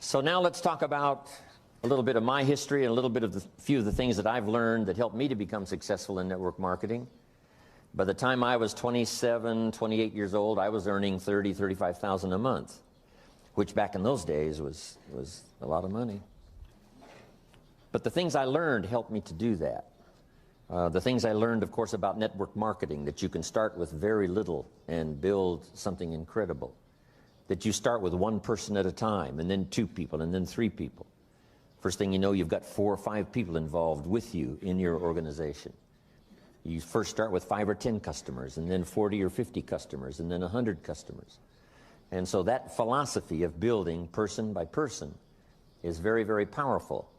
So now let's talk about a little bit of my history and a little bit of few of the things that I've learned that helped me to become successful in network marketing. By the time I was 27, 28 years old, I was earning $30,000, $35,000 a month, which back in those days was a lot of money. But the things I learned helped me to do that. The things I learned, of course, about network marketing, that you can start with very little and build something incredible. That you start with one person at a time, and then 2 people, and then 3 people. First thing you know, you've got 4 or 5 people involved with you in your organization. You first start with 5 or 10 customers, and then 40 or 50 customers, and then 100 customers. And so that philosophy of building person by person is very, very powerful.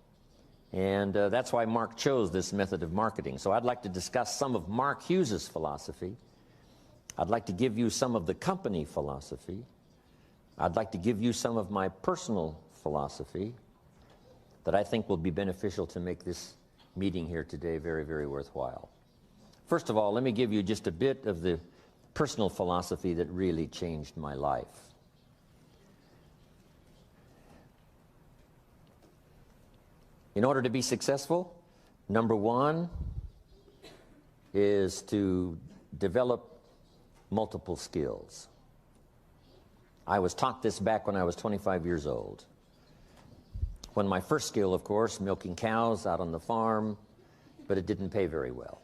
And that's why Mark chose this method of marketing. So I'd like to discuss some of Mark Hughes's philosophy. I'd like to give you some of the company philosophy. I'd like to give you some of my personal philosophy that I think will be beneficial to make this meeting here today very, very worthwhile. First of all, let me give you just a bit of the personal philosophy that really changed my life. In order to be successful, number 1 is to develop multiple skills. I was taught this back when I was 25 years old. When my first skill, of course, milking cows out on the farm, but it didn't pay very well.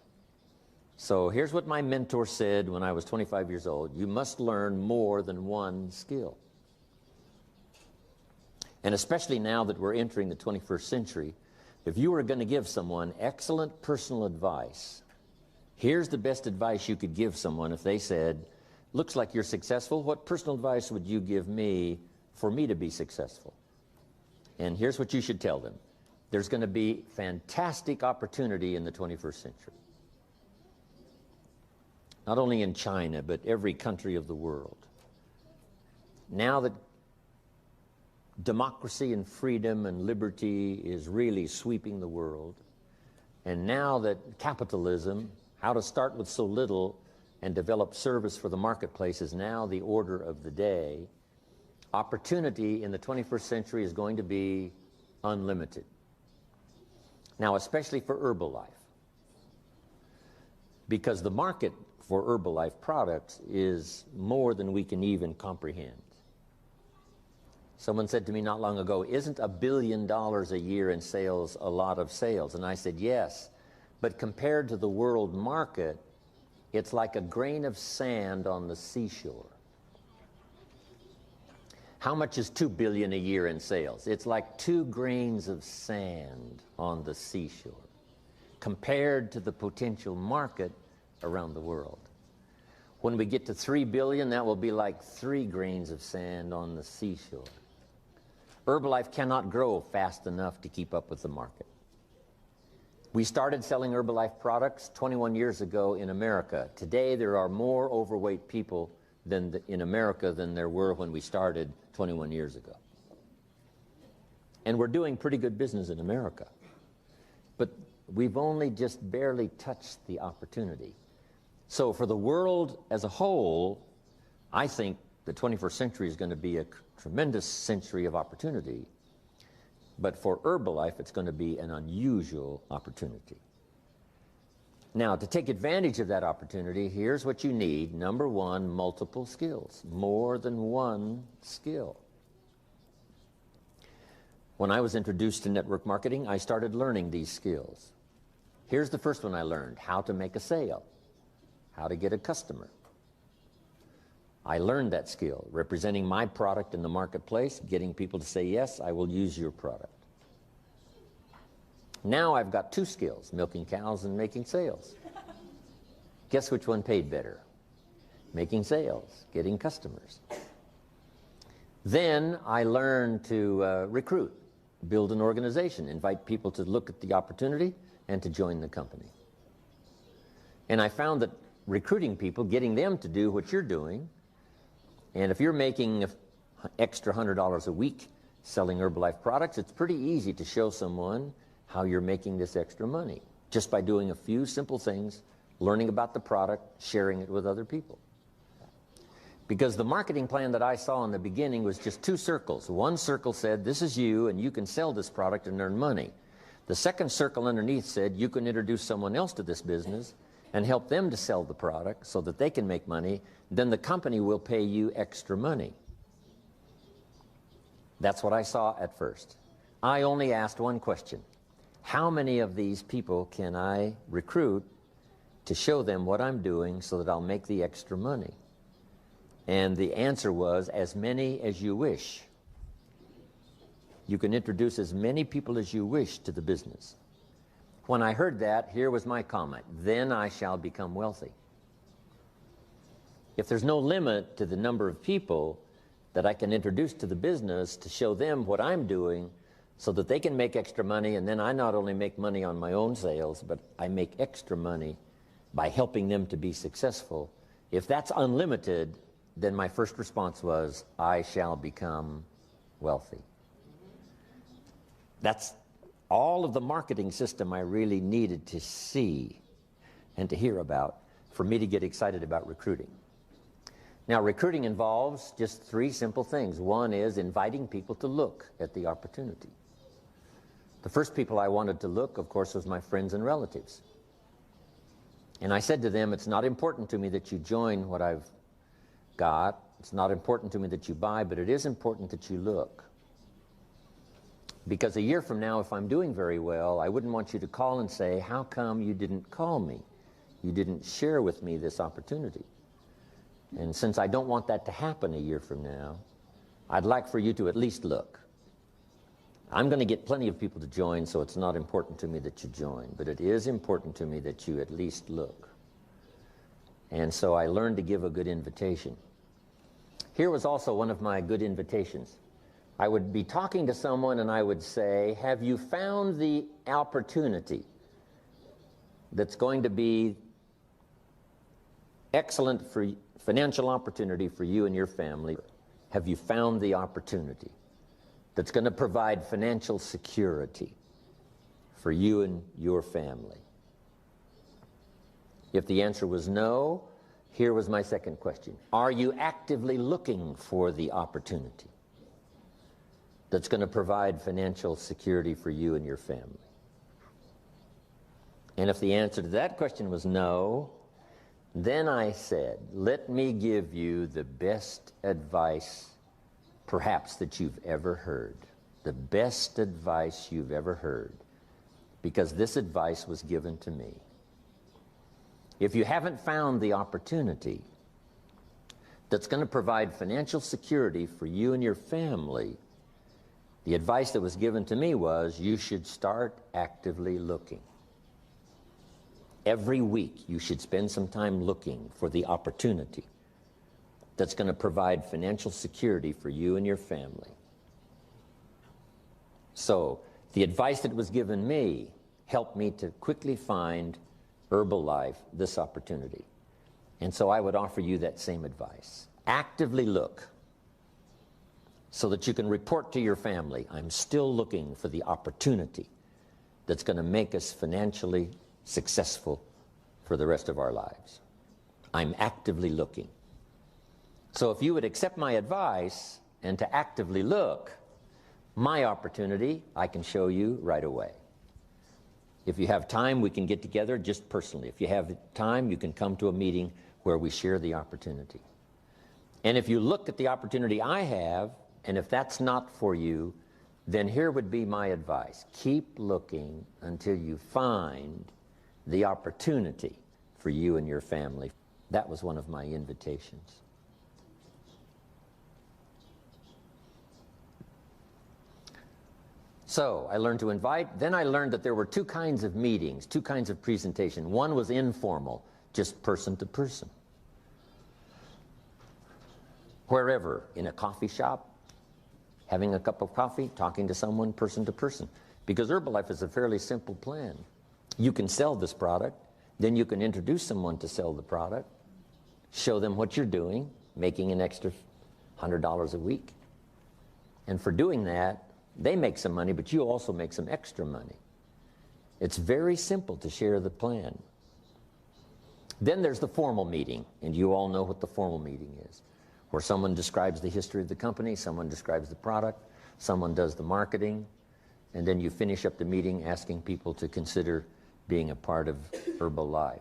So here's what my mentor said when I was 25 years old: you must learn more than one skill. And especially now that we're entering the 21st century, if you were going to give someone excellent personal advice, here's the best advice you could give someone if they said, looks like you're successful, what personal advice would you give me for me to be successful? And here's what you should tell them: there's going to be fantastic opportunity in the 21st century. Not only in China, but every country of the world. Now that democracy and freedom and liberty is really sweeping the world, and now that capitalism, how to start with so little and develop service for the marketplace, is now the order of the day, opportunity in the 21st century is going to be unlimited. Now, especially for Herbalife, because the market for Herbalife products is more than we can even comprehend. Someone said to me not long ago, isn't $1 billion a year in sales a lot of sales? And I said, yes, but compared to the world market, it's like a grain of sand on the seashore. How much is $2 billion a year in sales? It's like 2 grains of sand on the seashore compared to the potential market around the world. When we get to 3 billion, that will be like 3 grains of sand on the seashore. Herbalife cannot grow fast enough to keep up with the market. We started selling Herbalife products 21 years ago in America. Today, there are more overweight people in America than there were when we started 21 years ago. And we're doing pretty good business in America. But we've only just barely touched the opportunity. So for the world as a whole, I think the 21st century is going to be a tremendous century of opportunity. But for Herbalife, it's going to be an unusual opportunity. Now, to take advantage of that opportunity, here's what you need. Number 1, multiple skills. More than one skill. When I was introduced to network marketing, I started learning these skills. Here's the first one I learned: how to make a sale, how to get a customer. I learned that skill, representing my product in the marketplace, getting people to say, yes, I will use your product. Now I've got 2 skills, milking cows and making sales. Guess which one paid better? Making sales, getting customers. Then I learned to recruit, build an organization, invite people to look at the opportunity and to join the company. And I found that recruiting people, getting them to do what you're doing, and if you're making an extra $100 a week selling Herbalife products, it's pretty easy to show someone how you're making this extra money, just by doing a few simple things, learning about the product, sharing it with other people. Because the marketing plan that I saw in the beginning was just two circles. One circle said, this is you, and you can sell this product and earn money. The second circle underneath said, you can introduce someone else to this business and help them to sell the product so that they can make money. Then the company will pay you extra money. That's what I saw at first. I only asked one question. How many of these people can I recruit to show them what I'm doing so that I'll make the extra money? And the answer was, as many as you wish. You can introduce as many people as you wish to the business. When I heard that, here was my comment: then I shall become wealthy. If there's no limit to the number of people that I can introduce to the business to show them what I'm doing so that they can make extra money, and then I not only make money on my own sales, but I make extra money by helping them to be successful. If that's unlimited, then my first response was, I shall become wealthy. That's all of the marketing system I really needed to see and to hear about for me to get excited about recruiting. Now, recruiting involves just three simple things. One is inviting people to look at the opportunity. The first people I wanted to look, of course, was my friends and relatives. And I said to them, it's not important to me that you join what I've got. It's not important to me that you buy, but it is important that you look. Because a year from now, if I'm doing very well, I wouldn't want you to call and say, how come you didn't call me? You didn't share with me this opportunity. And since I don't want that to happen a year from now, I'd like for you to at least look. I'm going to get plenty of people to join, so it's not important to me that you join, but it is important to me that you at least look. And so I learned to give a good invitation. Here was also one of my good invitations. I would be talking to someone and I would say, have you found the opportunity that's going to be excellent for financial opportunity for you and your family? Have you found the opportunity that's going to provide financial security for you and your family? If the answer was no, here was my second question. Are you actively looking for the opportunity that's going to provide financial security for you and your family? And if the answer to that question was no, then I said, let me give you the best advice perhaps that you've ever heard. The best advice you've ever heard. Because this advice was given to me. If you haven't found the opportunity that's going to provide financial security for you and your family, the advice that was given to me was, you should start actively looking. Every week, you should spend some time looking for the opportunity that's going to provide financial security for you and your family. So, the advice that was given me helped me to quickly find Herbalife this opportunity. And so I would offer you that same advice. Actively look so that you can report to your family, I'm still looking for the opportunity that's going to make us financially successful for the rest of our lives. I'm actively looking. So if you would accept my advice and to actively look, my opportunity I can show you right away. If you have time, we can get together just personally. If you have time, you can come to a meeting where we share the opportunity. And if you look at the opportunity I have, and if that's not for you, then here would be my advice. Keep looking until you find the opportunity for you and your family. That was one of my invitations. So I learned to invite. Then I learned that there were two kinds of meetings, two kinds of presentation. One was informal, just person to person. Wherever, in a coffee shop, having a cup of coffee, talking to someone person to person. Because Herbalife is a fairly simple plan. You can sell this product, then you can introduce someone to sell the product, show them what you're doing, making an extra $100 a week. And for doing that, they make some money, but you also make some extra money. It's very simple to share the plan. Then there's the formal meeting, and you all know what the formal meeting is, where someone describes the history of the company, someone describes the product, someone does the marketing, and then you finish up the meeting asking people to consider being a part of Herbalife.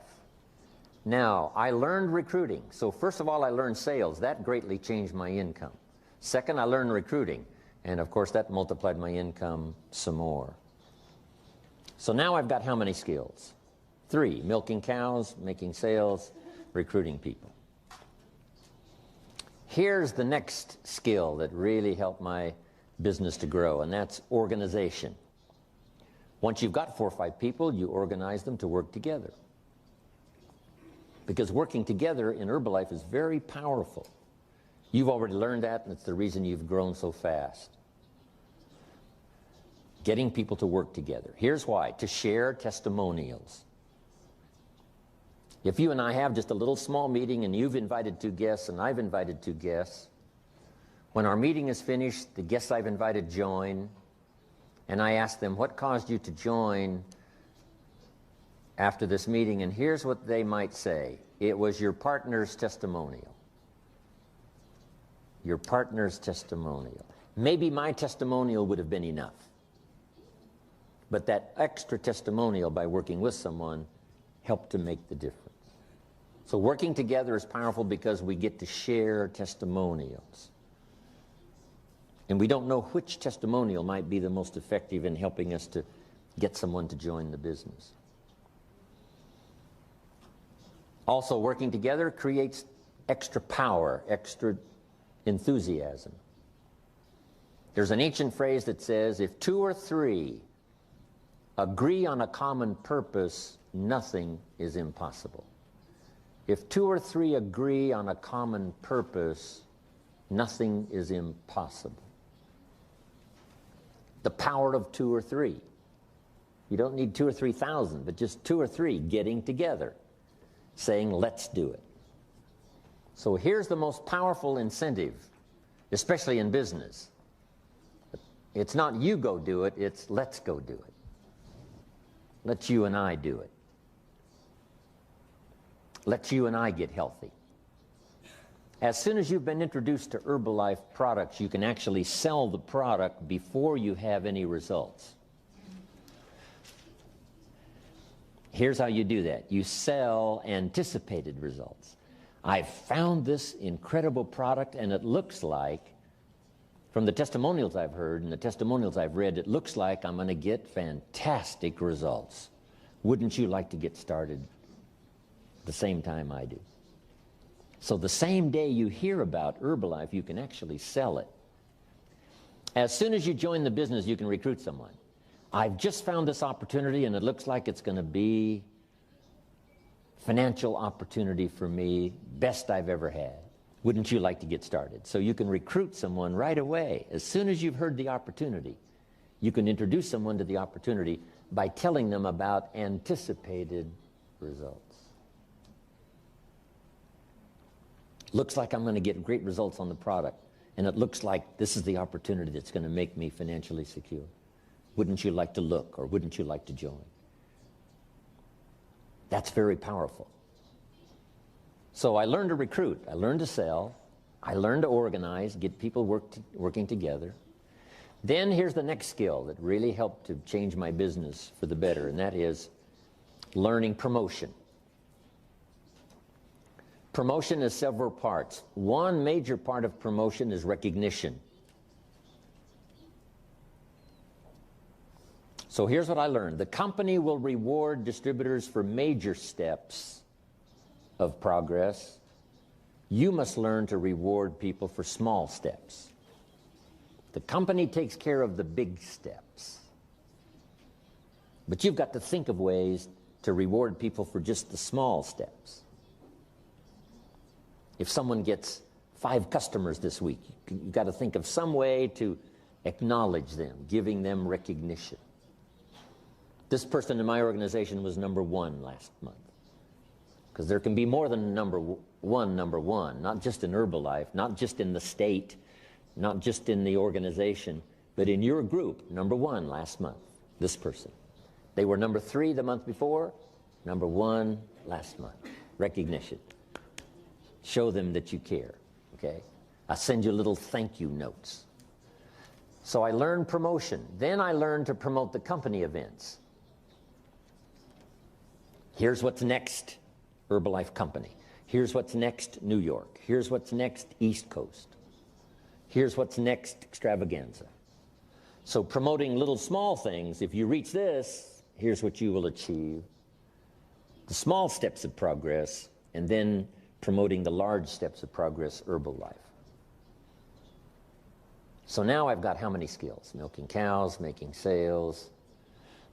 Now, I learned recruiting. So first of all, I learned sales. That greatly changed my income. Second, I learned recruiting. And of course, that multiplied my income some more. So now I've got how many skills? 3, milking cows, making sales, recruiting people. Here's the next skill that really helped my business to grow, and that's organization. Once you've got 4 or 5 people, you organize them to work together. Because working together in Herbalife is very powerful. You've already learned that, and it's the reason you've grown so fast. Getting people to work together. Here's why: to share testimonials. If you and I have just a little small meeting and you've invited 2 guests and I've invited 2 guests, when our meeting is finished, the guests I've invited join, and I ask them, what caused you to join after this meeting? And here's what they might say: it was your partner's testimonial. Your partner's testimonial. Maybe my testimonial would have been enough. But that extra testimonial by working with someone helped to make the difference. So working together is powerful because we get to share testimonials. And we don't know which testimonial might be the most effective in helping us to get someone to join the business. Also, working together creates extra power, extra enthusiasm. There's an ancient phrase that says, if 2 or 3 agree on a common purpose, nothing is impossible. If 2 or 3 agree on a common purpose, nothing is impossible. The power of 2 or 3. You don't need 2 or 3,000, but just 2 or 3 getting together, saying, let's do it. So here's the most powerful incentive, especially in business. It's not you go do it, it's let's go do it. Let's you and I do it. Let's you and I get healthy. As soon as you've been introduced to Herbalife products, you can actually sell the product before you have any results. Here's how you do that. You sell anticipated results. I've found this incredible product, and it looks like, from the testimonials I've heard and the testimonials I've read, it looks like I'm going to get fantastic results. Wouldn't you like to get started the same time I do? So the same day you hear about Herbalife, you can actually sell it. As soon as you join the business, you can recruit someone. I've just found this opportunity, and it looks like it's going to be financial opportunity for me, best I've ever had. Wouldn't you like to get started? So you can recruit someone right away. As soon as you've heard the opportunity, you can introduce someone to the opportunity by telling them about anticipated results. Looks like I'm going to get great results on the product, and it looks like this is the opportunity that's going to make me financially secure. Wouldn't you like to look, or wouldn't you like to join? That's very powerful. So I learned to recruit, I learned to sell, I learned to organize, get people working together. Then here's the next skill that really helped to change my business for the better, and that is learning promotion. Promotion is several parts. One major part of promotion is recognition. So here's what I learned. The company will reward distributors for major steps of progress. You must learn to reward people for small steps. The company takes care of the big steps. But you've got to think of ways to reward people for just the small steps. If someone gets 5 customers this week, you've got to think of some way to acknowledge them, giving them recognition. This person in my organization was number 1 last month. Because there can be more than number one, not just in Herbalife, not just in the state, not just in the organization, but in your group, number 1 last month, this person. They were number 3 the month before, number 1 last month. Recognition. Show them that you care, okay? I send you little thank you notes. So I learned promotion. Then I learned to promote the company events. Here's what's next, Herbalife Company. Here's what's next, New York. Here's what's next, East Coast. Here's what's next, extravaganza. So promoting little small things, if you reach this, here's what you will achieve. The small steps of progress, and then promoting the large steps of progress, Herbalife. So now I've got how many skills? Milking cows, making sales,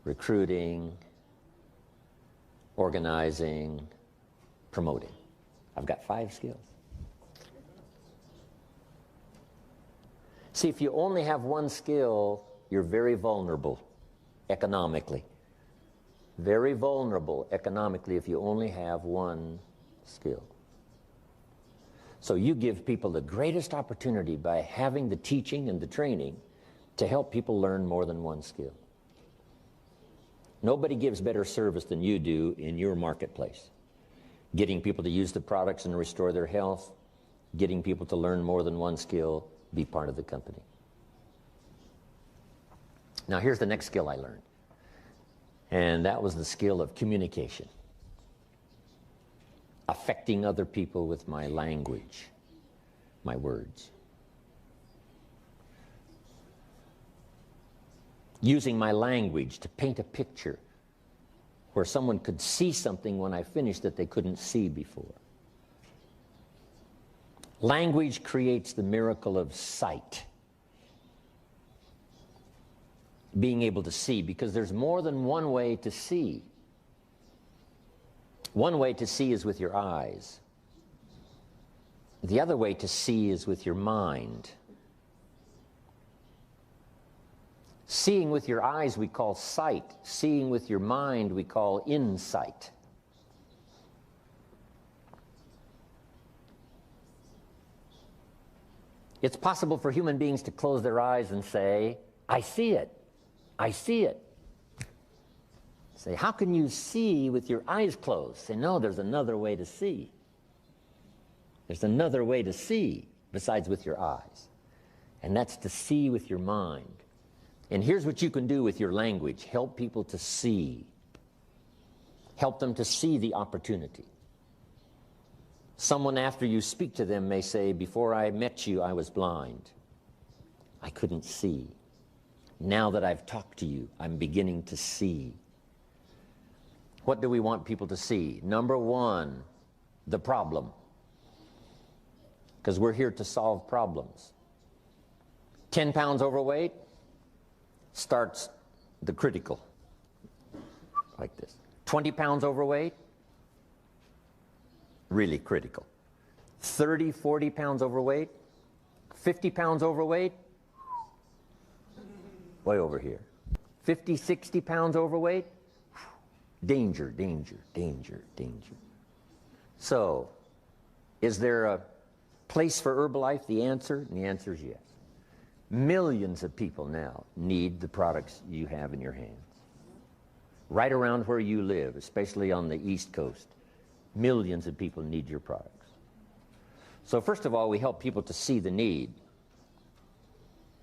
recruiting, organizing, promoting. I've got 5 skills. See, if you only have one skill, you're very vulnerable economically. Very vulnerable economically if you only have one skill. So you give people the greatest opportunity by having the teaching and the training to help people learn more than one skill. Nobody gives better service than you do in your marketplace. Getting people to use the products and restore their health, getting people to learn more than one skill, be part of the company. Now here's the next skill I learned. And that was the skill of communication. Affecting other people with my language, my words. Using my language to paint a picture where someone could see something when I finished that they couldn't see before. Language creates the miracle of sight. Being able to see, because there's more than one way to see. One way to see is with your eyes. The other way to see is with your mind. Seeing with your eyes we call sight. Seeing with your mind we call insight. It's possible for human beings to close their eyes and say, I see it. I see it. Say, how can you see with your eyes closed? Say, no, there's another way to see. There's another way to see besides with your eyes. And that's to see with your mind. And here's what you can do with your language. Help people to see. Help them to see the opportunity. Someone after you speak to them may say, before I met you, I was blind. I couldn't see. Now that I've talked to you, I'm beginning to see. What do we want people to see? Number one, the problem. Because we're here to solve problems. 10 pounds overweight starts the critical, like this. 20 pounds overweight, really critical. 30, 40 pounds overweight, 50 pounds overweight, way over here. 50, 60 pounds overweight, danger, danger, danger, danger. So, is there a place for Herbalife? The answer is yes. Millions of people now need the products you have in your hands. Right around where you live, especially on the East Coast, millions of people need your products. So first of all, we help people to see the need.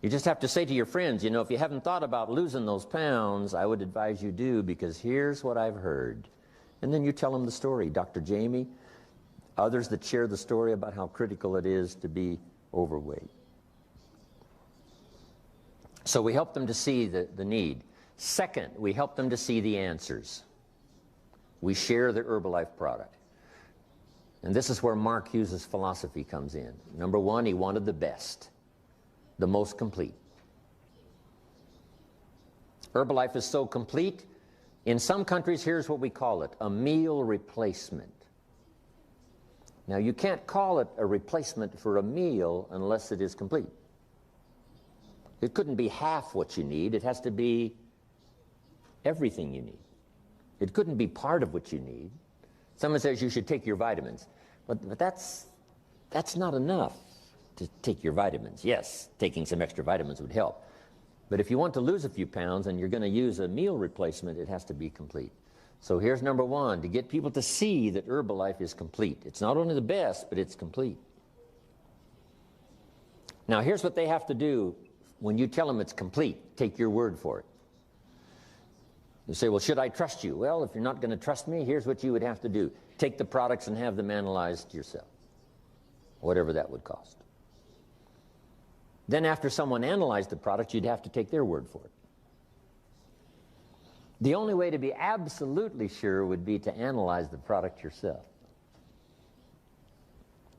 You just have to say to your friends, you know, if you haven't thought about losing those pounds, I would advise you do, because here's what I've heard. And then you tell them the story. Dr. Jamie, others that share the story about how critical it is to be overweight. So we help them to see the need. Second, we help them to see the answers. We share the Herbalife product. And this is where Mark Hughes' philosophy comes in. Number one, he wanted the best, the most complete. Herbalife is so complete, in some countries, here's what we call it, a meal replacement. Now, you can't call it a replacement for a meal unless it is complete. It couldn't be half what you need. It has to be everything you need. It couldn't be part of what you need. Someone says you should take your vitamins, but that's not enough to take your vitamins. Yes, taking some extra vitamins would help. But if you want to lose a few pounds and you're going to use a meal replacement, it has to be complete. So here's number one, to get people to see that Herbalife is complete. It's not only the best, but it's complete. Now, here's what they have to do when you tell them it's complete. Take your word for it. You say, well, should I trust you? Well, if you're not going to trust me, here's what you would have to do. Take the products and have them analyzed yourself, whatever that would cost. Then after someone analyzed the product, you'd have to take their word for it. The only way to be absolutely sure would be to analyze the product yourself.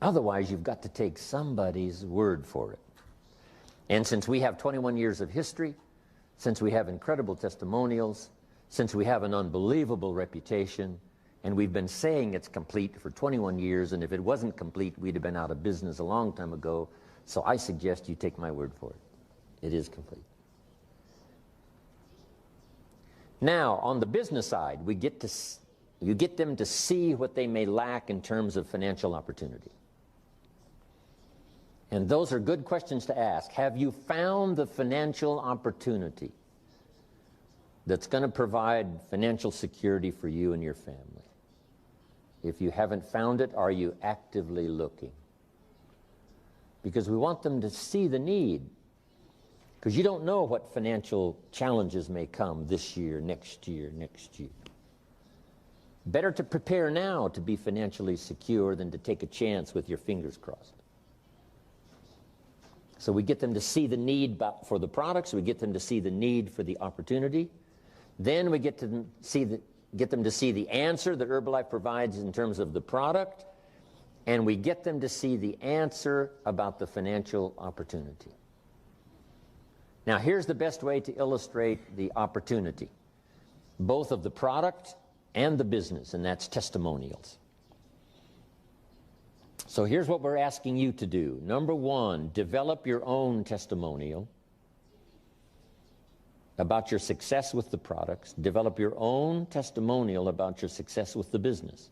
Otherwise, you've got to take somebody's word for it. And since we have 21 years of history, since we have incredible testimonials, since we have an unbelievable reputation, and we've been saying it's complete for 21 years, and if it wasn't complete, we'd have been out of business a long time ago, so I suggest you take my word for it. It is complete. Now, on the business side, you get them to see what they may lack in terms of financial opportunity. And those are good questions to ask. Have you found the financial opportunity that's going to provide financial security for you and your family? If you haven't found it, are you actively looking? Because we want them to see the need. Because you don't know what financial challenges may come this year, next year, next year. Better to prepare now to be financially secure than to take a chance with your fingers crossed. So we get them to see the need for the products, we get them to see the need for the opportunity. Then we get them to see the answer that Herbalife provides in terms of the product, and we get them to see the answer about the financial opportunity. Now, here's the best way to illustrate the opportunity, both of the product and the business, and that's testimonials. So here's what we're asking you to do. Number one, develop your own testimonial about your success with the products. Develop your own testimonial about your success with the business.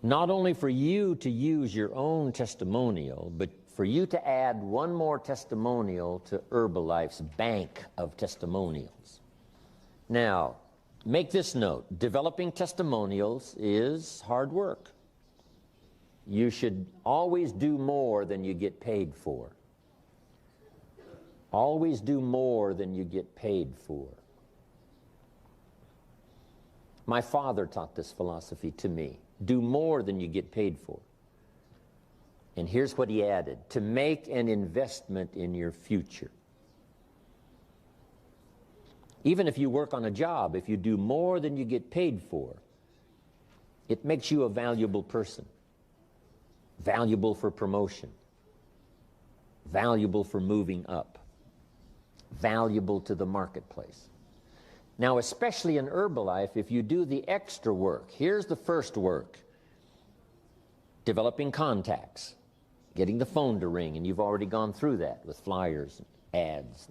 Not only for you to use your own testimonial, but for you to add one more testimonial to Herbalife's bank of testimonials. Now, make this note. Developing testimonials is hard work. You should always do more than you get paid for. Always do more than you get paid for. My father taught this philosophy to me. Do more than you get paid for. And here's what he added: to make an investment in your future. Even if you work on a job, if you do more than you get paid for, it makes you a valuable person. Valuable for promotion. Valuable for moving up. Valuable to the marketplace. Now, especially in Herbalife, if you do the extra work, here's the first work. Developing contacts. Getting the phone to ring, and you've already gone through that with flyers, ads,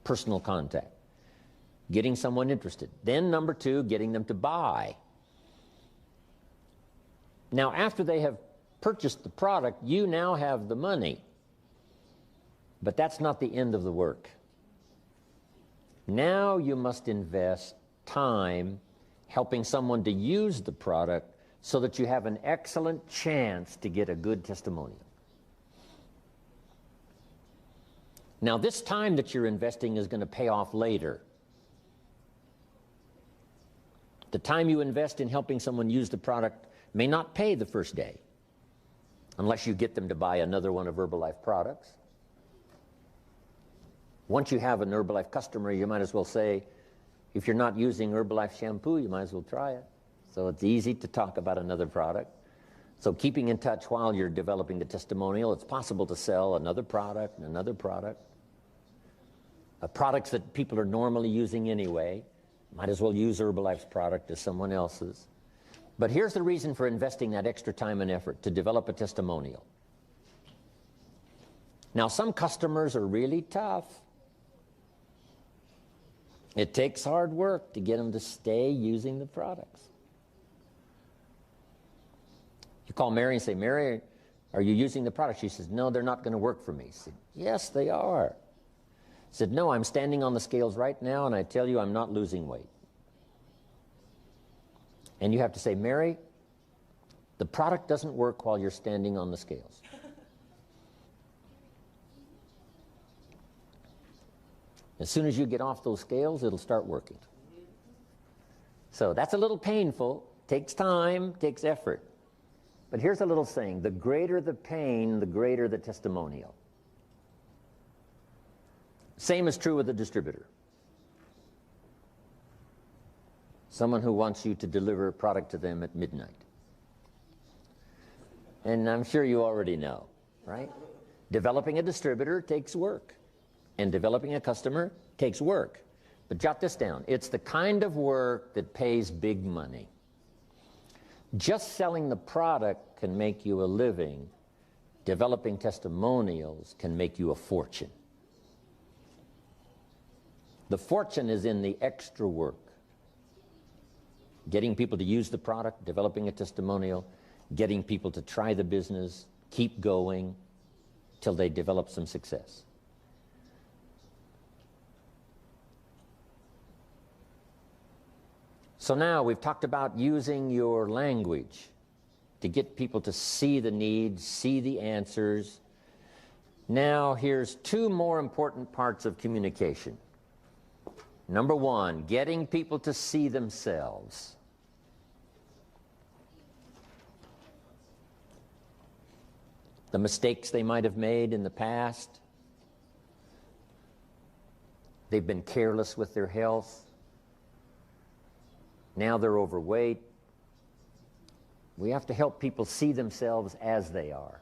personal contact. Getting someone interested. Then number two, getting them to buy. Now, after they have purchased the product, you now have the money. But that's not the end of the work. Now you must invest time helping someone to use the product so that you have an excellent chance to get a good testimonial. Now, this time that you're investing is going to pay off later. The time you invest in helping someone use the product may not pay the first day, unless you get them to buy another one of Herbalife products. Once you have an Herbalife customer, you might as well say, if you're not using Herbalife shampoo, you might as well try it. So it's easy to talk about another product. So keeping in touch while you're developing the testimonial, it's possible to sell another product and another product. Products that people are normally using anyway. Might as well use Herbalife's product as someone else's. But here's the reason for investing that extra time and effort, to develop a testimonial. Now, some customers are really tough. It takes hard work to get them to stay using the products. You call Mary and say, Mary, are you using the product? She says, no, they're not going to work for me. He said, yes, they are. He said, no, I'm standing on the scales right now, and I tell you I'm not losing weight. And you have to say, Mary, the product doesn't work while you're standing on the scales. As soon as you get off those scales, it'll start working. So that's a little painful, takes time, takes effort. But here's a little saying: the greater the pain, the greater the testimonial. Same is true with a distributor. Someone who wants you to deliver a product to them at midnight. And I'm sure you already know, right? Developing a distributor takes work, and developing a customer takes work. But jot this down: it's the kind of work that pays big money. Just selling the product can make you a living. Developing testimonials can make you a fortune. The fortune is in the extra work. Getting people to use the product, developing a testimonial, getting people to try the business, keep going till they develop some success. So now we've talked about using your language to get people to see the needs, see the answers. Now here's two more important parts of communication. Number one, getting people to see themselves. The mistakes they might have made in the past. They've been careless with their health. Now they're overweight. We have to help people see themselves as they are.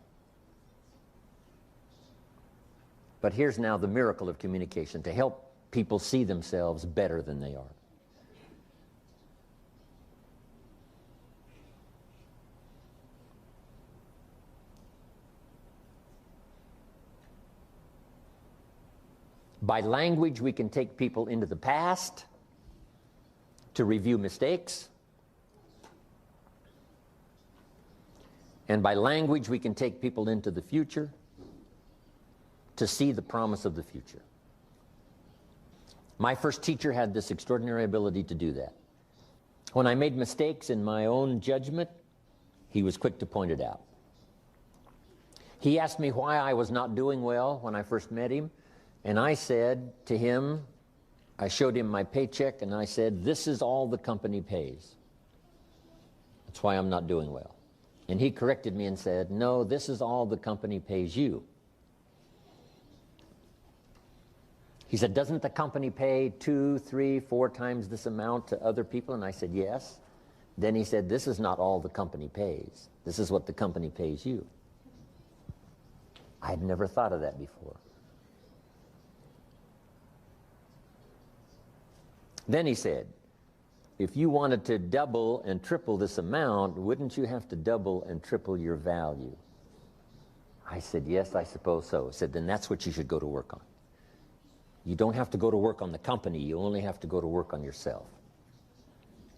But here's now the miracle of communication: to help people see themselves better than they are. By language, we can take people into the past to review mistakes. And by language, we can take people into the future to see the promise of the future. My first teacher had this extraordinary ability to do that. When I made mistakes in my own judgment, he was quick to point it out. He asked me why I was not doing well when I first met him, and I said to him, I showed him my paycheck, and I said, "This is all the company pays. That's why I'm not doing well." And he corrected me and said, "No, this is all the company pays you." He said, "Doesn't the company pay 2, 3, 4 times this amount to other people?" And I said, "Yes." Then he said, "This is not all the company pays. This is what the company pays you." I had never thought of that before. Then he said, "If you wanted to double and triple this amount, wouldn't you have to double and triple your value?" I said, "Yes, I suppose so." He said, "Then that's what you should go to work on. You don't have to go to work on the company, you only have to go to work on yourself."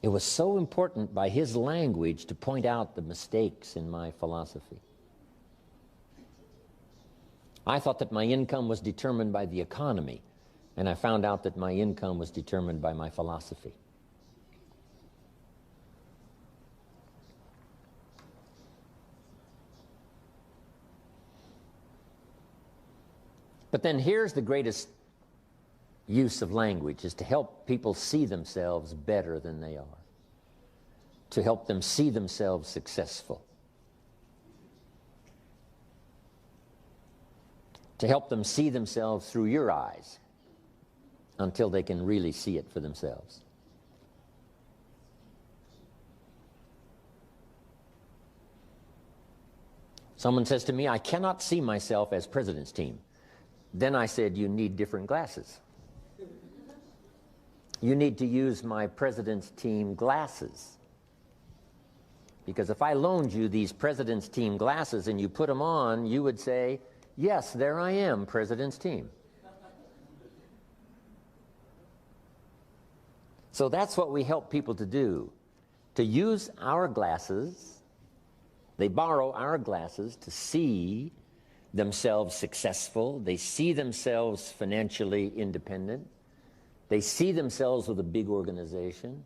It was so important by his language to point out the mistakes in my philosophy. I thought that my income was determined by the economy, and I found out that my income was determined by my philosophy. But then here's the greatest use of language, is to help people see themselves better than they are, to help them see themselves successful, to help them see themselves through your eyes until they can really see it for themselves. Someone says to me, "I cannot see myself as president's team." Then I said, "You need different glasses. You need to use my president's team glasses. Because if I loaned you these president's team glasses and you put them on, you would say, 'Yes, there I am, president's team.'" So that's what we help people to do, to use our glasses. They borrow our glasses to see themselves successful. They see themselves financially independent. They see themselves with a big organization.